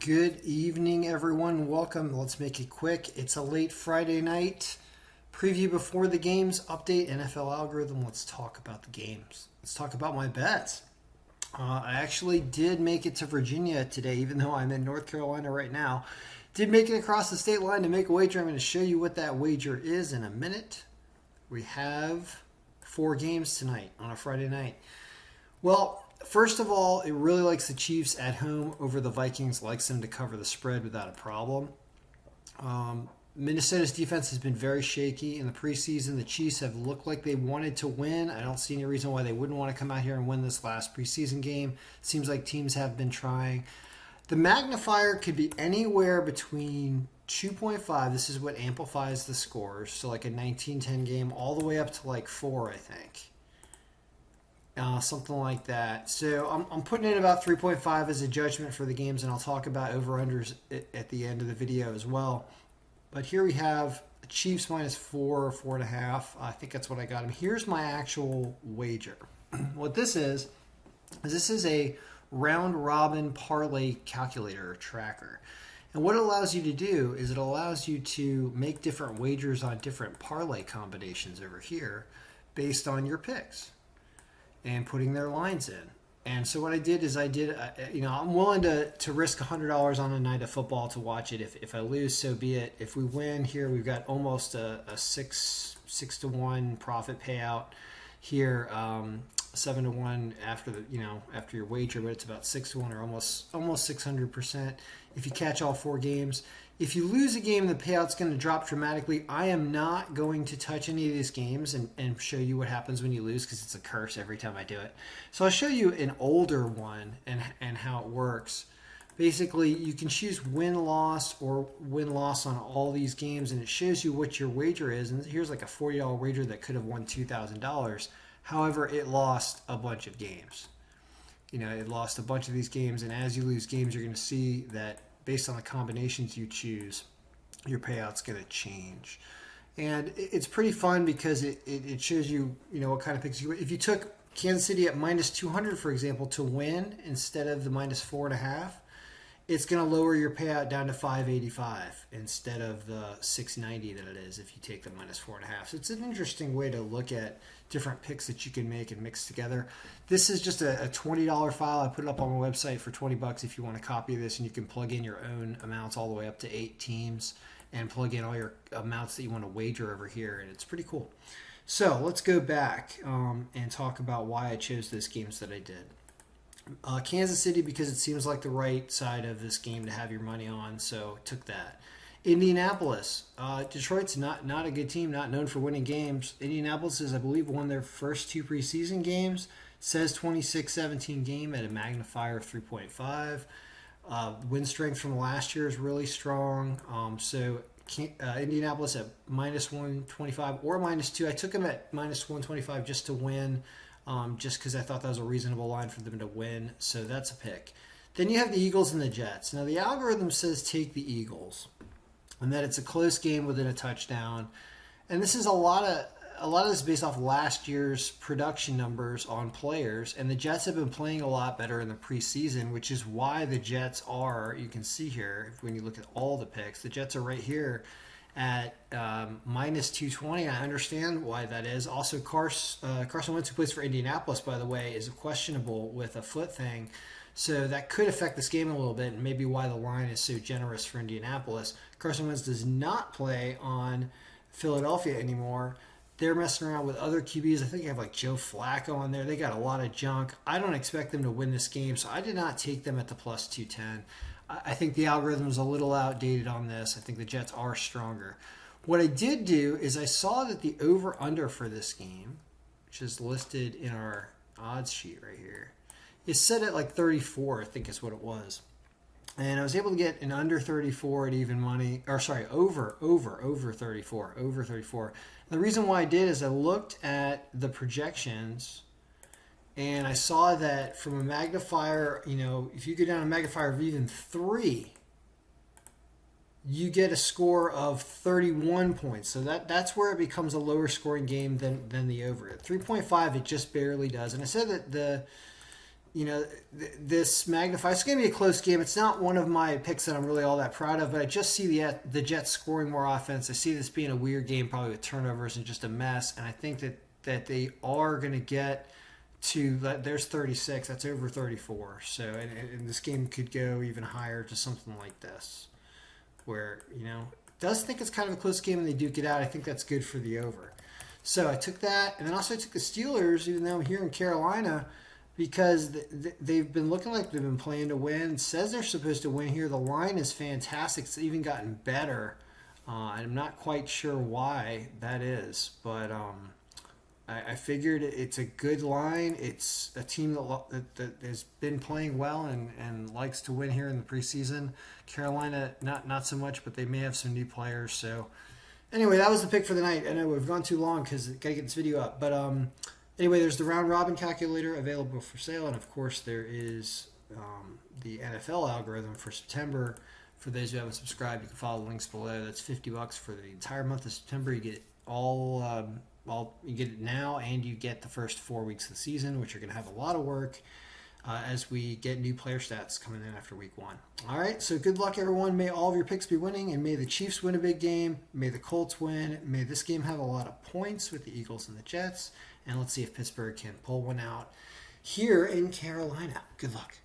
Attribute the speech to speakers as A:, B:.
A: Good evening, everyone. Welcome. Let's make it quick. It's a late Friday night. Preview before the games, update NFL algorithm. Let's talk about the games. Let's talk about my bets. I actually did make it to Virginia today, even though I'm in North Carolina right now. Did make it across the state line to make a wager. I'm going to show you what that wager is in a minute. We have 4 games tonight on a Friday night. Well, first of all, it really likes the Chiefs at home over the Vikings, likes them to cover the spread without a problem. Minnesota's defense has been very shaky in the preseason. The Chiefs have looked like they wanted to win. I don't see any reason why they wouldn't want to come out here and win this last preseason game. It seems like teams have been trying. The magnifier could be anywhere between 2.5. This is what amplifies the scores. So like a 19-10 game all the way up to like 4, I think. Something like that. So I'm putting in about 3.5 as a judgment for the games, and I'll talk about over-unders at the end of the video as well. But here we have the Chiefs minus 4 or 4.5. I think that's what I got. And here's my actual wager. What this is a round-robin parlay calculator or tracker. And what it allows you to do is it allows you to make different wagers on different parlay combinations over here based on your picks and putting their lines in. And so what I did is I'm willing to risk $100 on a night of football to watch it. If I lose, so be it. If we win here, we've got almost a 6 to 1 profit payout here, 7 to 1 after your wager, but it's about 6 to 1 or almost 600% if you catch all 4 games. If you lose a game, the payout's going to drop dramatically. I am not going to touch any of these games and show you what happens when you lose because it's a curse every time I do it. So I'll show you an older one and how it works. Basically, you can choose win-loss or win-loss on all these games, and it shows you what your wager is. And here's like a $40 wager that could have won $2,000. However, it lost a bunch of games. It lost a bunch of these games, and as you lose games, you're going to see that based on the combinations you choose, your payout's going to change. And it's pretty fun because it shows you, what kind of picks you. If you took Kansas City at minus 200, for example, to win instead of the minus 4.5, it's going to lower your payout down to 585 instead of the 690 that it is if you take the minus 4.5. So it's an interesting way to look at different picks that you can make and mix together. This is just a $20 file. I put it up on my website for $20 if you want to copy this, and you can plug in your own amounts all the way up to 8 teams and plug in all your amounts that you want to wager over here, and it's pretty cool. So let's go back and talk about why I chose those games that I did. Kansas City, because it seems like the right side of this game to have your money on, so took that. Indianapolis. Detroit's not a good team, not known for winning games. Indianapolis is, I believe, won their first 2 preseason games. Says 26-17 game at a magnifier of 3.5. Win strength from last year is really strong. Indianapolis at minus 125 or minus 2. I took them at minus 125 just to win. Just because I thought that was a reasonable line for them to win. So that's a pick. Then you have the Eagles and the Jets. Now, the algorithm says take the Eagles and that it's a close game within a touchdown. And this is a lot of this based off last year's production numbers on players. And the Jets have been playing a lot better in the preseason, which is why the Jets are, you can see here, when you look at all the picks, the Jets are right here at minus 220. I understand why that is. Also, Carson Wentz, who plays for Indianapolis, by the way, is questionable with a foot thing. So that could affect this game a little bit, and maybe why the line is so generous for Indianapolis. Carson Wentz does not play on Philadelphia anymore. They're messing around with other QBs. I think you have like Joe Flacco on there. They got a lot of junk. I don't expect them to win this game, so I did not take them at the plus 210. I think the algorithm is a little outdated on this. I think the Jets are stronger. What I did do is I saw that the over-under for this game, which is listed in our odds sheet right here, is set at like 34, I think is what it was. And I was able to get an under 34 at even money, or sorry, over 34. And the reason why I did is I looked at the projections and I saw that from a magnifier, if you go down a magnifier of even 3, you get a score of 31 points. So that's where it becomes a lower scoring game than the over. At 3.5, it just barely does. And I said that this magnifies. It's going to be a close game. It's not one of my picks that I'm really all that proud of, but I just see the Jets scoring more offense. I see this being a weird game, probably with turnovers and just a mess. And I think that they are going to get to there's 36. That's over 34. So and this game could go even higher to something like this, where does think it's kind of a close game and they do get out. I think that's good for the over. So I took that, and then also I took the Steelers, even though I'm here in Carolina, because they've been looking like they've been playing to win. It says they're supposed to win here. The line is fantastic. It's even gotten better. I'm not quite sure why that is, but I figured it's a good line. It's a team that has been playing well and likes to win here in the preseason. Carolina, not so much, but they may have some new players. So anyway, that was the pick for the night. I know we've gone too long because got to get this video up. But anyway, there's the round robin calculator available for sale, and of course there is the NFL algorithm for September. For those who haven't subscribed, you can follow the links below. That's $50 for the entire month of September. You get you get it now, and you get the first 4 weeks of the season, which are going to have a lot of work as we get new player stats coming in after week 1. All right, so good luck, everyone. May all of your picks be winning, and may the Chiefs win a big game. May the Colts win. May this game have a lot of points with the Eagles and the Jets. And let's see if Pittsburgh can pull one out here in Carolina. Good luck.